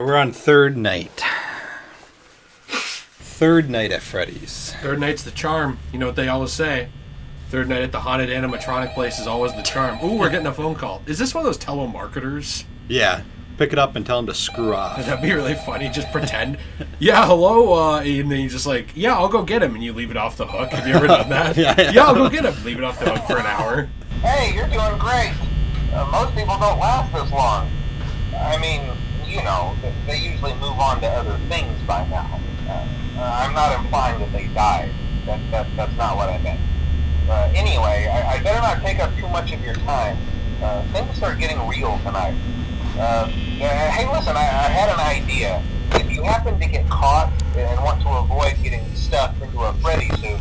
We're on third night. Third night at Freddy's. Third night's the charm. You know what they always say. Third night at the haunted animatronic place is always the charm. Ooh, we're getting a phone call. Is this one of those telemarketers? Yeah. Pick it up and tell them to screw off. That'd be really funny. Just pretend. Yeah, hello. And then you just like, yeah, I'll go get him. And you leave it off the hook. Have you ever done that? Yeah, I'll go get him. Leave it off the hook for an hour. Hey, you're doing great. Most people don't last this long. I mean, you know, they usually move on to other things by now. I'm not implying that they died. That's not what I meant. Anyway, I better not take up too much of your time. Things are getting real tonight. Hey, listen, I had an idea. If you happen to get caught and want to avoid getting stuffed into a Freddy suit,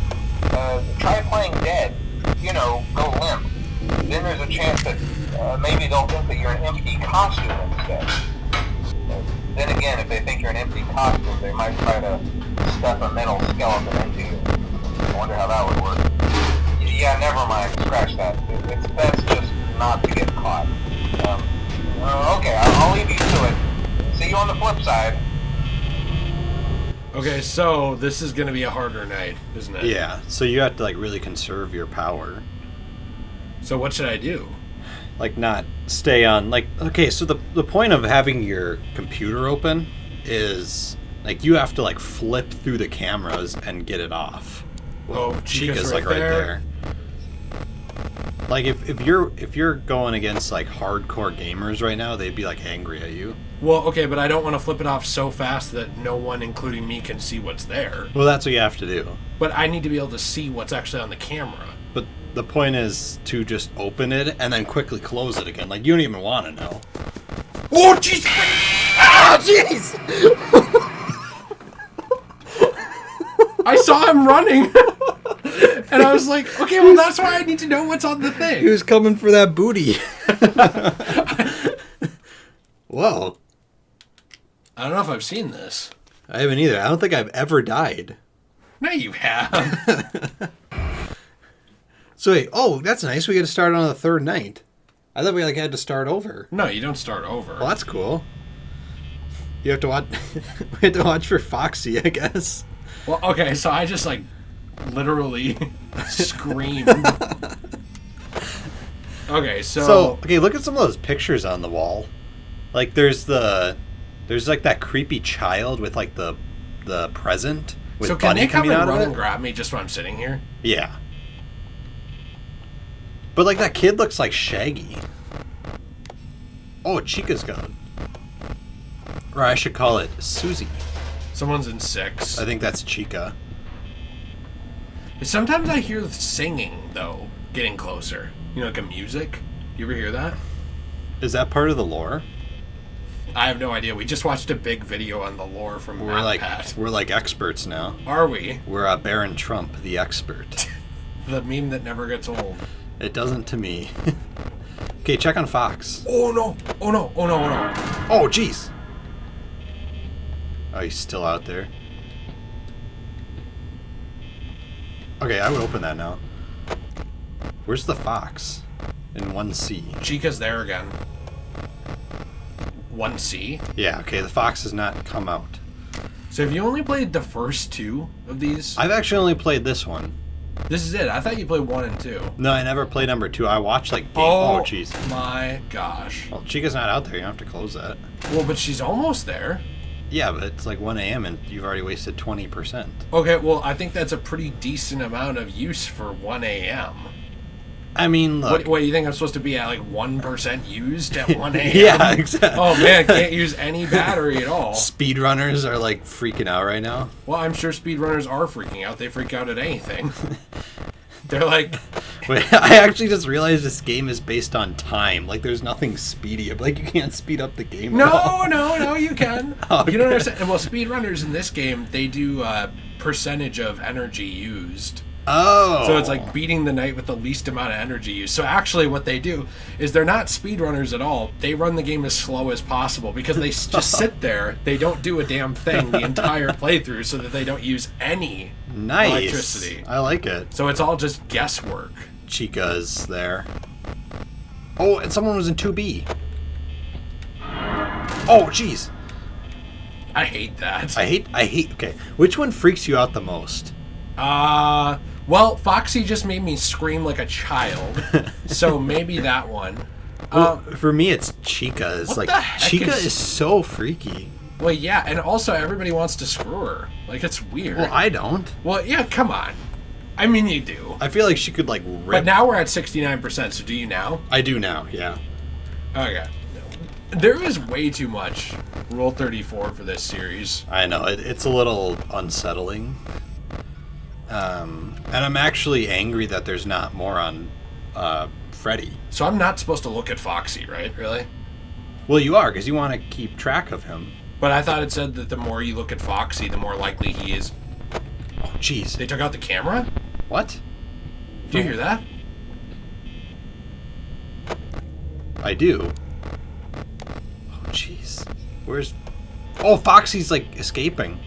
try playing dead. You know, go limp. Then there's a chance that maybe they'll think that you're an empty costume instead. Then again, if they think you're an empty costume, they might try to stuff a metal skeleton into you. I wonder how that would work. Yeah, never mind. Scratch that. It's best just not to get caught. Okay, I'll leave you to it. See you on the flip side. Okay, so this is going to be a harder night, isn't it? Yeah, so you have to like really conserve your power. So what should I do? Like not stay on, like, okay, so the point of having your computer open is like you have to like flip through the cameras and get it off. Well, Chica's like right there. Like if you're going against like hardcore gamers right now, they'd be like angry at you. Well, okay, but I don't want to flip it off so fast that no one, including me, can see what's there. Well, that's what you have to do. But I need to be able to see what's actually on the camera. But the point is to just open it and then quickly close it again. Like, you don't even want to know. Oh, jeez! Ah, jeez! I saw him running. And I was like, okay, well, that's why I need to know what's on the thing. He was coming for that booty. Whoa. I don't know if I've seen this. I haven't either. I don't think I've ever died. No, you have. So wait, oh, that's nice. We get to start on the third night. I thought we like had to start over. No, you don't start over. Well, that's cool. You have to watch. We had to watch for Foxy, I guess. Well, okay, so I just like literally screamed. Okay, so okay, look at some of those pictures on the wall. Like there's like that creepy child with like the present with so can Bunny they come coming out and of run it? and grab me just when I'm sitting here? Yeah. But like that kid looks like Shaggy. Oh, Chica's gone. Or I should call it Susie. Someone's in 6. I think that's Chica. Sometimes I hear singing though, getting closer. You know, like a music. You ever hear that? Is that part of the lore? I have no idea. We just watched a big video on the lore from Pat. We're like experts now. Are we? We're Baron Trump, the expert. The meme that never gets old. It doesn't to me. Okay, check on Fox. Oh no! Oh no! Oh no! Oh no! Oh jeez. Oh, he's still out there. Okay, I would open that now. Where's the Fox? In 1C. Chica's there again. 1C? Yeah, okay, the Fox has not come out. So have you only played the first 2 of these? I've actually only played this one. This is it. I thought you played 1 and 2. No, I never played number 2. I watched like Oh jeez. my gosh. Well, Chica's not out there. You don't have to close that. Well, but she's almost there. Yeah, but it's like 1 a.m. and you've already wasted 20%. Okay, well, I think that's a pretty decent amount of use for 1 a.m. I mean, look. What, you think I'm supposed to be at like 1% used at 1 a.m.? Yeah, exactly. Oh man, can't use any battery at all. Speedrunners are like freaking out right now. Well, I'm sure speedrunners are freaking out. They freak out at anything. They're like... Wait, I actually just realized this game is based on time. Like, there's nothing speedy. Like, you can't speed up the game at all. No, you can. Okay. You don't understand. Well, speedrunners in this game, they do percentage of energy used. Oh. So it's like beating the night with the least amount of energy used. So actually what they do is they're not speedrunners at all. They run the game as slow as possible because they just sit there. They don't do a damn thing the entire playthrough so that they don't use any electricity. I like it. So it's all just guesswork. Chica's there. Oh, and someone was in 2B. Oh, jeez. I hate that. I hate. Okay, which one freaks you out the most? Well, Foxy just made me scream like a child, so maybe that one. Well, for me, it's Chica. It's what like the heck Chica is so freaky. Well, yeah, and also everybody wants to screw her. Like, it's weird. Well, I don't. Well, yeah, come on. I mean, you do. I feel like she could like rip. But now we're at 69%, so do you now? I do now. Yeah. Okay. There is way too much Rule 34 for this series. I know it's a little unsettling. And I'm actually angry that there's not more on Freddy. So I'm not supposed to look at Foxy, right? Really? Well, you are, because you want to keep track of him. But I thought it said that the more you look at Foxy, the more likely he is. Oh, jeez. They took out the camera? What? Do you hear that? I do. Oh, jeez. Where's... Oh, Foxy's, like, escaping.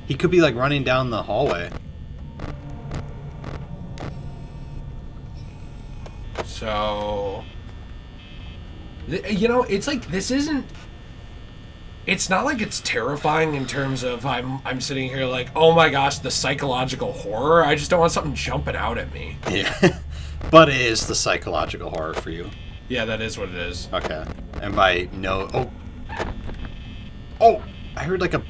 He could be, like, running down the hallway. So... You know, it's like, this isn't... It's not like it's terrifying in terms of I'm sitting here like, oh my gosh, the psychological horror. I just don't want something jumping out at me. Yeah. But it is the psychological horror for you. Yeah, that is what it is. Okay. And by no... Oh. Oh! I heard like a...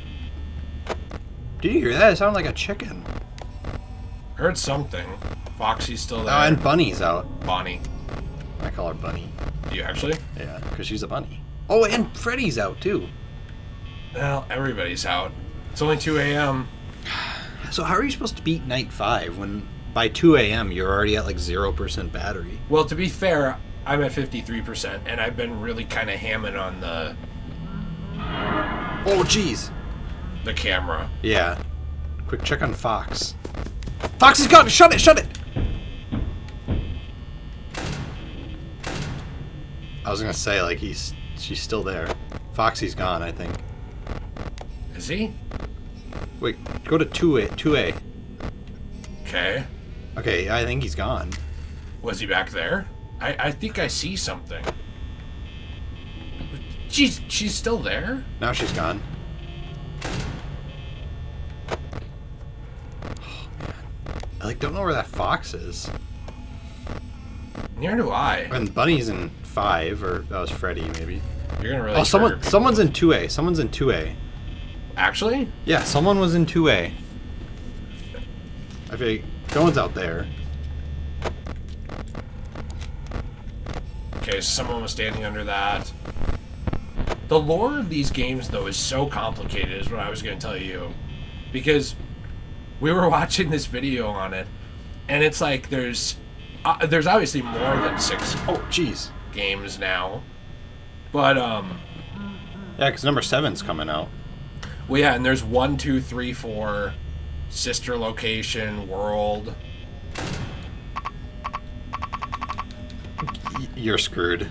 Did you hear that? It sounded like a chicken. Heard something. Foxy's still there. Oh, and Bunny's out. Bonnie. I call her Bunny. Do you actually? Yeah, because she's a bunny. Oh, and Freddy's out too. Well, everybody's out. It's only 2 a.m. So how are you supposed to beat Night 5 when by 2 a.m. you're already at like 0% battery? Well, to be fair, I'm at 53%, and I've been really kind of hamming on the Oh, jeez. the camera. Yeah. Quick check on Fox. Fox is gone! Shut it! Shut it! I was gonna say, like, she's still there. Foxy's gone, I think. Is he? Wait, go to 2A. Okay. Okay, I think he's gone. Was he back there? I think I see something. She's still there? Now she's gone. Oh, man. I, like, don't know where that Fox is. Neither do I. And Bunny's in 5, or that was Freddy, maybe. You're gonna really... Oh, someone's in 2A. Someone's in 2A. Actually? Yeah, someone was in 2A. I feel like no one's out there. Okay, so someone was standing under that. The lore of these games, though, is so complicated, is what I was going to tell you. Because we were watching this video on it, and it's like there's obviously more than 6 Oh, jeez. games now. But, Yeah, because number 7's coming out. well, yeah, and there's 1, 2, 3, 4, sister location, world. You're screwed.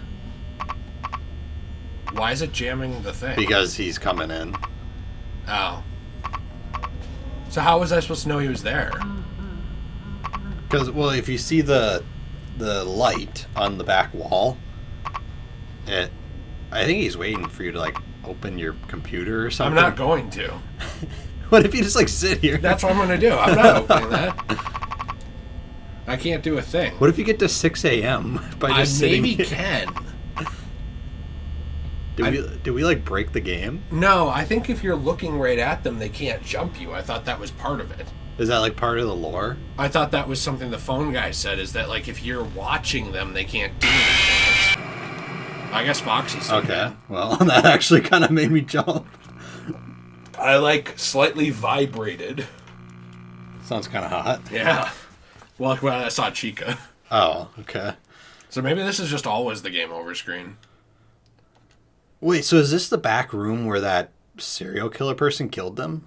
Why is it jamming the thing? Because he's coming in. Oh. So how was I supposed to know he was there? Because, well, if you see the light on the back wall, I think he's waiting for you to, like, open your computer or something. I'm not going to. What if you just, like, sit here? That's what I'm going to do. I'm not opening that. I can't do a thing. What if you get to 6 a.m. by just sitting maybe here? can. Did we, like, break the game? No, I think if you're looking right at them, they can't jump you. I thought that was part of it. Is that, like, part of the lore? I thought that was something the phone guy said, is that, like, if you're watching them, they can't do anything. I guess Foxy's still Okay. dead. Well, that actually kind of made me jump. I, like, slightly vibrated. Sounds kind of hot. Yeah. Well, when I saw Chica. Oh, okay. So maybe this is just always the game over screen. Wait, so is this the back room where that serial killer person killed them?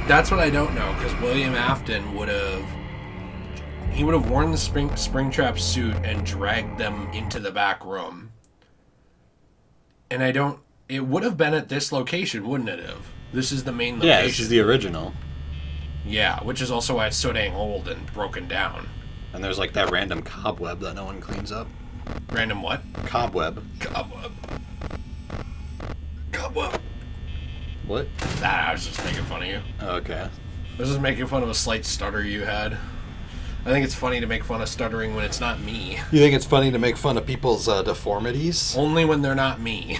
That's what I don't know, because William Afton would have worn the Springtrap suit and dragged them into the back room. And it would have been at this location, wouldn't it have? This is the main location. Yeah, this is the original. Yeah, which is also why it's so dang old and broken down. And there's like that random cobweb that no one cleans up. Random what? Cobweb. Cobweb. Cobweb. What? I was just making fun of you. Okay. I was just making fun of a slight stutter you had. I think it's funny to make fun of stuttering when it's not me. You think it's funny to make fun of people's deformities? Only when they're not me.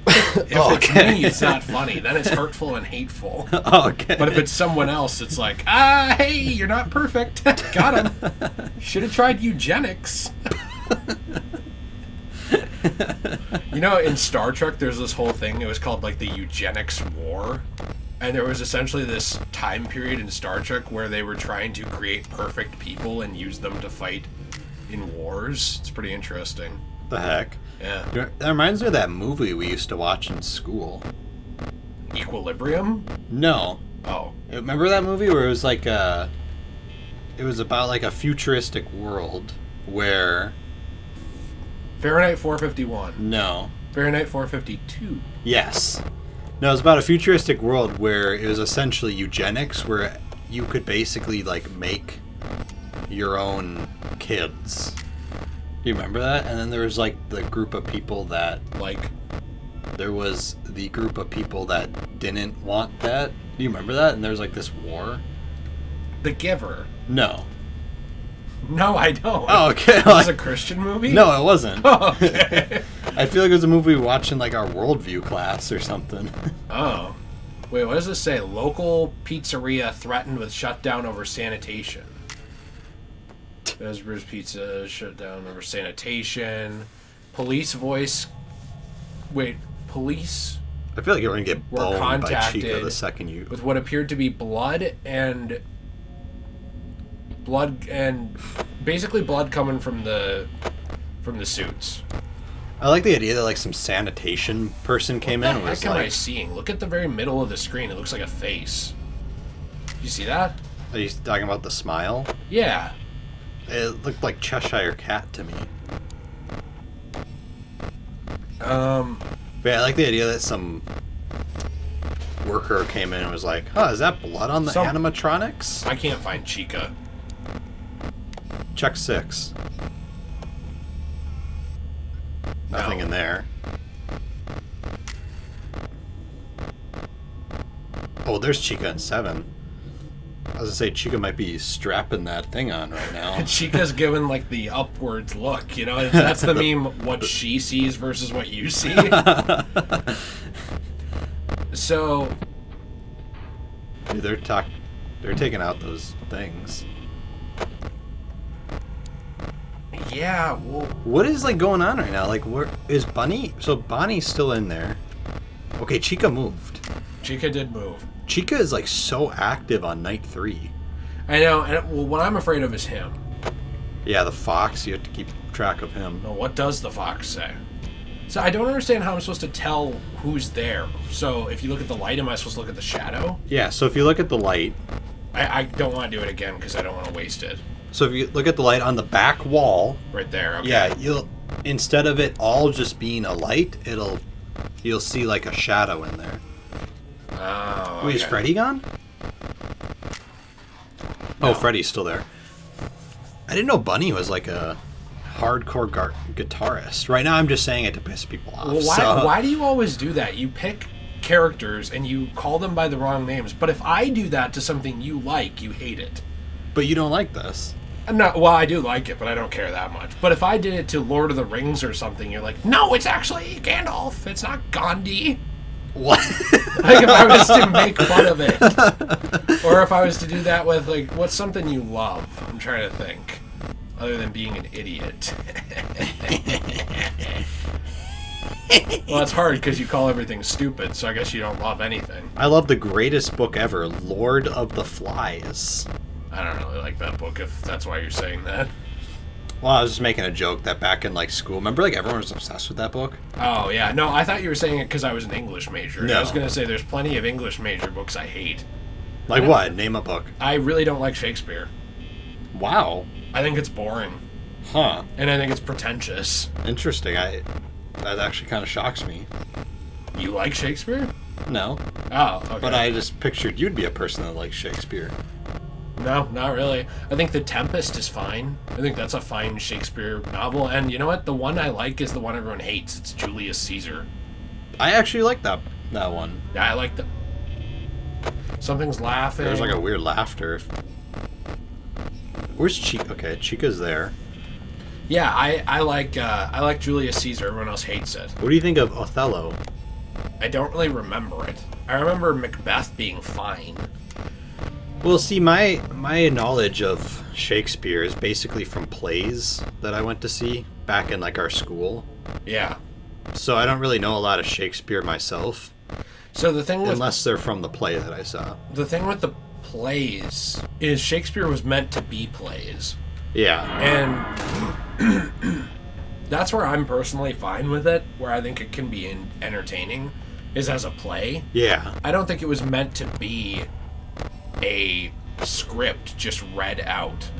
If it's me, it's not funny. Then it's hurtful and hateful. Okay. But if it's someone else, it's like, hey, you're not perfect. Got him. Should have tried eugenics. You know, in Star Trek, there's this whole thing. It was called, like, the Eugenics War. And there was essentially this time period in Star Trek where they were trying to create perfect people and use them to fight in wars. It's pretty interesting. The heck? Yeah. That reminds me of that movie we used to watch in school. Equilibrium? No. Oh. Remember that movie where it was like it was about like a futuristic world where... Fahrenheit 451. No. Fahrenheit 452. Yes. No, it was about a futuristic world where it was essentially eugenics, where you could basically like make your own kids. Do you remember that? And then there was like the group of people that there was the group of people that didn't want that. Do you remember that? And there was like this war. The Giver. No. No, I don't. Oh, okay. Was this a Christian movie? No, it wasn't. Oh, okay. I feel like it was a movie we watched in like our worldview class or something. Oh. Wait, what does this say? Local pizzeria threatened with shutdown over sanitation. Desbridge Pizza shut down over sanitation. Police voice. Wait, police I feel like you're going to get were boned by contacted Chica the second you... with what appeared to be blood and basically blood coming from the suits. I like the idea that like some sanitation person came in and was What am I like... seeing? Look at the very middle of the screen. It looks like a face. You see that? Are you talking about the smile? Yeah. It looked like Cheshire Cat to me. But yeah, I like the idea that some worker came in and was like, "Huh, is that blood on the animatronics?" I can't find Chica. Check 6. Nothing in there. Oh, there's Chica in 7. I was gonna say Chica might be strapping that thing on right now. Chica's giving like the upwards look, you know? That's the meme, what she sees versus what you see. So... Dude, they're taking out those things. Yeah, well... What is like going on right now? Like, where is Bunny? So Bonnie's still in there. Okay, Chica moved. Chica did move. Chica is like so active on night 3. I know, and well, what I'm afraid of is him. Yeah, the fox, you have to keep track of him. Well, what does the fox say? So I don't understand how I'm supposed to tell who's there. So if you look at the light, am I supposed to look at the shadow? Yeah, so if you look at the light... I don't want to do it again because I don't want to waste it. So if you look at the light on the back wall... Right there, okay. Yeah, you'll... Instead of it all just being a light, you'll see like a shadow in there. Oh, okay. Wait, is Freddy gone? No. Oh, Freddy's still there. I didn't know Bunny was like a hardcore guitarist. Right now I'm just saying it to piss people off. Well, why do you always do that? You pick characters and you call them by the wrong names. But if I do that to something you like, you hate it. But you don't like this. No, well, I do like it, but I don't care that much. But if I did it to Lord of the Rings or something, you're like, no, it's actually Gandalf. It's not Gandhi. What? Like if I was to make fun of it. Or if I was to do that with, like, what's something you love? I'm trying to think. Other than being an idiot. Well, it's hard because you call everything stupid, so I guess you don't love anything. I love the greatest book ever, Lord of the Flies. I don't really like that book if that's why you're saying that. Well, I was just making a joke that back in like school, remember like everyone was obsessed with that book? Oh, yeah. No, I thought you were saying it because I was an English major. No. I was going to say there's plenty of English major books I hate. Like what? Name a book. I really don't like Shakespeare. Wow. I think it's boring. Huh. And I think it's pretentious. Interesting. That actually kind of shocks me. You like Shakespeare? No. Oh, okay. But I just pictured you'd be a person that likes Shakespeare. No, not really. I think The Tempest is fine. I think that's a fine Shakespeare novel. And you know what? The one I like is the one everyone hates. It's Julius Caesar. I actually like that one. Yeah, I like the... Something's laughing. There's like a weird laughter. Where's Chica? Okay, Chica's there. Yeah, I like Julius Caesar. Everyone else hates it. What do you think of Othello? I don't really remember it. I remember Macbeth being fine. Well, see, my knowledge of Shakespeare is basically from plays that I went to see back in like our school. Yeah. So I don't really know a lot of Shakespeare myself. So the thing with unless they're from the play that I saw. The thing with the plays is Shakespeare was meant to be plays. Yeah. And that's where I'm personally fine with it, where I think it can be entertaining, is as a play. Yeah. I don't think it was meant to be a script just read out.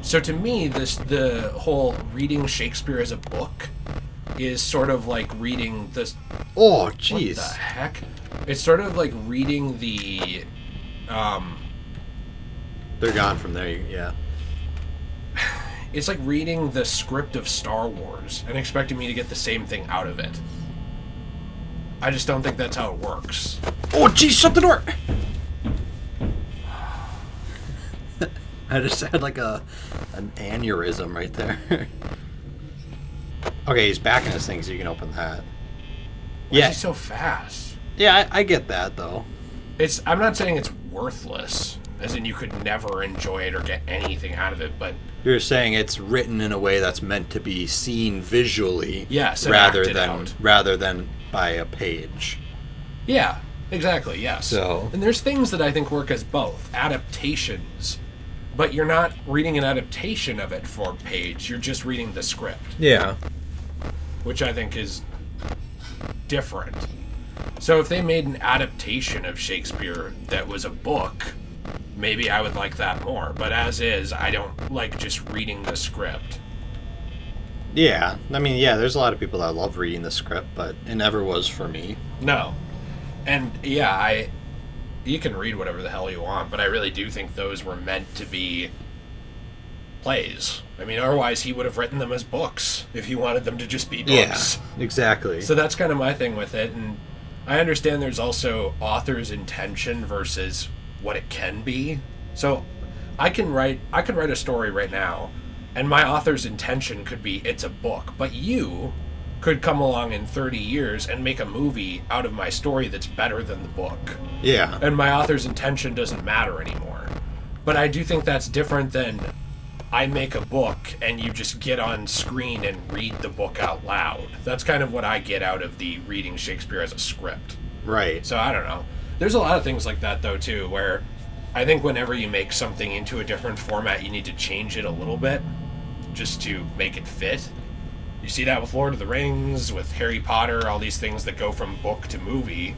So to me, the whole reading Shakespeare as a book is sort of like reading this. Oh, jeez. What the heck? It's sort of like reading the. They're gone from there. Yeah. It's like reading the script of Star Wars and expecting me to get the same thing out of it. I just don't think that's how it works. Oh, jeez! Shut the door. I just had like an aneurysm right there. Okay, he's back in his thing, so you can open that. Why is he so fast? Yeah, I get that though. I'm not saying it's worthless, as in you could never enjoy it or get anything out of it, but you're saying it's written in a way that's meant to be seen visually, yes, rather than by a page. Yeah, exactly. Yes. So, and there's things that I think work as both adaptations. But you're not reading an adaptation of it for a page. You're just reading the script. Yeah. Which I think is different. So if they made an adaptation of Shakespeare that was a book, maybe I would like that more. But as is, I don't like just reading the script. Yeah. I mean, yeah, there's a lot of people that love reading the script, but it never was for me. No. And yeah, you can read whatever the hell you want, but I really do think those were meant to be plays. I mean, otherwise he would have written them as books if he wanted them to just be books. Yeah, exactly. So that's kind of my thing with it, and I understand there's also author's intention versus what it can be. So I could write a story right now, and my author's intention could be it's a book, but you could come along in 30 years and make a movie out of my story that's better than the book. Yeah. And my author's intention doesn't matter anymore. But I do think that's different than I make a book and you just get on screen and read the book out loud. That's kind of what I get out of the reading Shakespeare as a script. Right. So I don't know. There's a lot of things like that though too, where I think whenever you make something into a different format, you need to change it a little bit just to make it fit. You see that with Lord of the Rings, with Harry Potter, all these things that go from book to movie.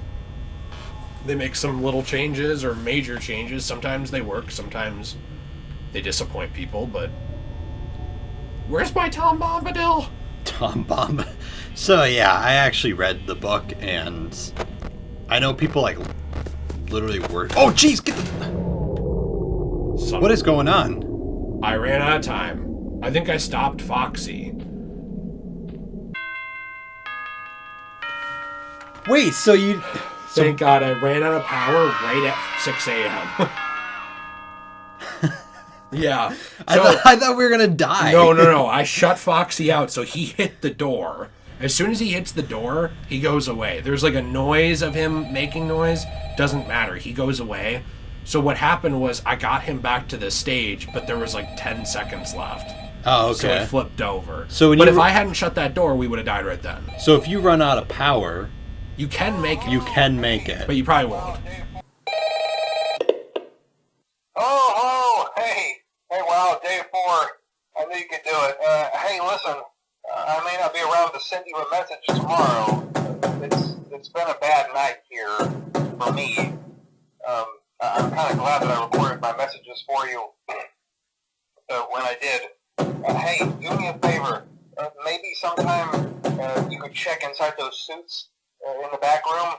They make some little changes or major changes. Sometimes they work, sometimes they disappoint people, but... Where's my Tom Bombadil? Tom Bombadil. So yeah, I actually read the book, and I know people like literally were... Oh jeez, get the... What is going on? I ran out of time. I think I stopped Foxy. Wait, so you... Thank God I ran out of power right at 6 a.m. Yeah. I thought we were going to die. No. I shut Foxy out, so he hit the door. As soon as he hits the door, he goes away. There's like a noise of him making noise. Doesn't matter. He goes away. So what happened was I got him back to the stage, but there was like 10 seconds left. Oh, okay. So he flipped over. So if I hadn't shut that door, we would have died right then. So if you run out of power... You can make it. You can make it. But you probably won't. Oh, hey, wow, day 4. I knew you could do it. Hey, listen, I may not be around to send you a message tomorrow. It's been a bad night here for me. I'm kind of glad that I recorded my messages for you when I did. Hey, do me a favor. Maybe sometime you could check inside those suits in the back room.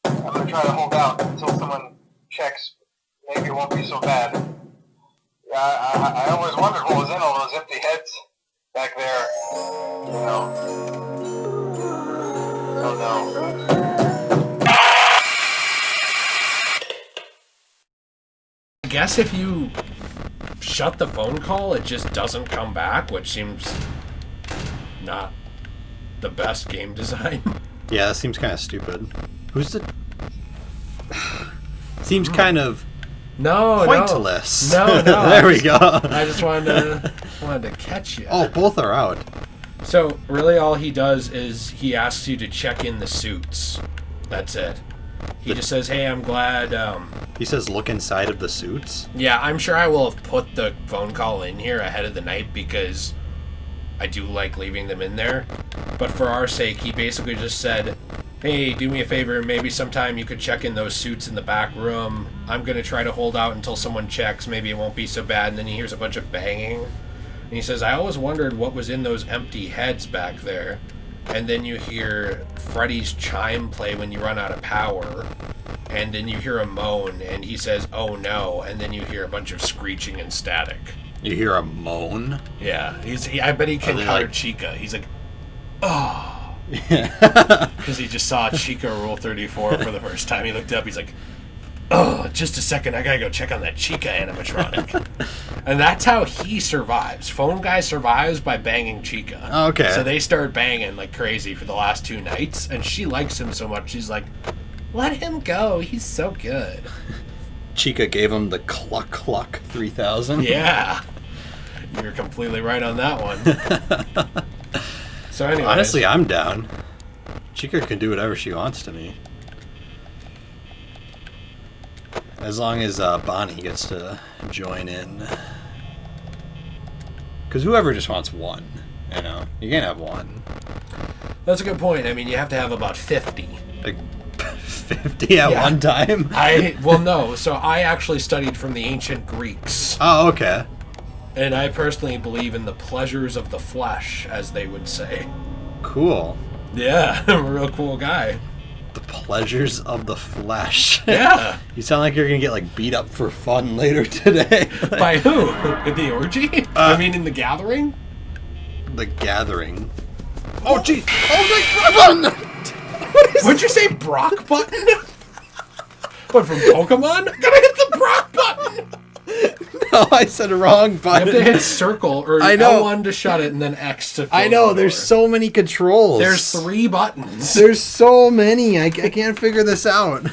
I'm going to try to hold out until someone checks. Maybe it won't be so bad. I always wondered what was in all those empty heads back there. You know. Oh no. guess if you shut the phone call, it just doesn't come back, which seems not the best game design. Yeah, that seems kind of stupid. Who's the... Seems kind of pointless. No. There we go. I just wanted to catch you. Oh, both are out. So, really all he does is he asks you to check in the suits. That's it. He just says, hey, I'm glad... He says look inside of the suits? Yeah, I'm sure I will have put the phone call in here ahead of the night because I do like leaving them in there. But for our sake, he basically just said, hey, do me a favor, maybe sometime you could check in those suits in the back room. I'm going to try to hold out until someone checks. Maybe it won't be so bad. And then he hears a bunch of banging. And he says, I always wondered what was in those empty heads back there. And then you hear Freddy's chime play when you run out of power. And then you hear a moan, and he says, oh no. And then you hear a bunch of screeching and static. You hear a moan? Yeah. I bet he can color like... Chica. He's like, oh. Because he just saw Chica Rule 34 for the first time. He looked up, he's like, oh, just a second, I gotta go check on that Chica animatronic. And that's how he survives. Phone Guy survives by banging Chica. Okay. So they start banging like crazy for the last 2 nights, and she likes him so much, she's like, let him go, he's so good. Chica gave him the Cluck Cluck 3000. Yeah. You're completely right on that one. So anyways, honestly, I'm down. Chica can do whatever she wants to me. As long as Bonnie gets to join in. Because whoever just wants one, you know? You can't have one. That's a good point. I mean, you have to have about 50. Like 50 at one time? Well, no. So I actually studied from the ancient Greeks. Oh, okay. And I personally believe in the pleasures of the flesh, as they would say. Cool. Yeah, I'm a real cool guy. The pleasures of the flesh. Yeah. You sound like you're going to get like beat up for fun later today. By who? In the orgy? I mean, in the gathering? The gathering. Oh, jeez. Oh, my God. What'd you say, Brock button? What, from Pokemon? I gotta hit the Brock button! No, I said wrong button. You have to hit circle or L1 to shut it and then X to close. I know, there's so many controls. There's 3 buttons. There's so many. I can't figure this out.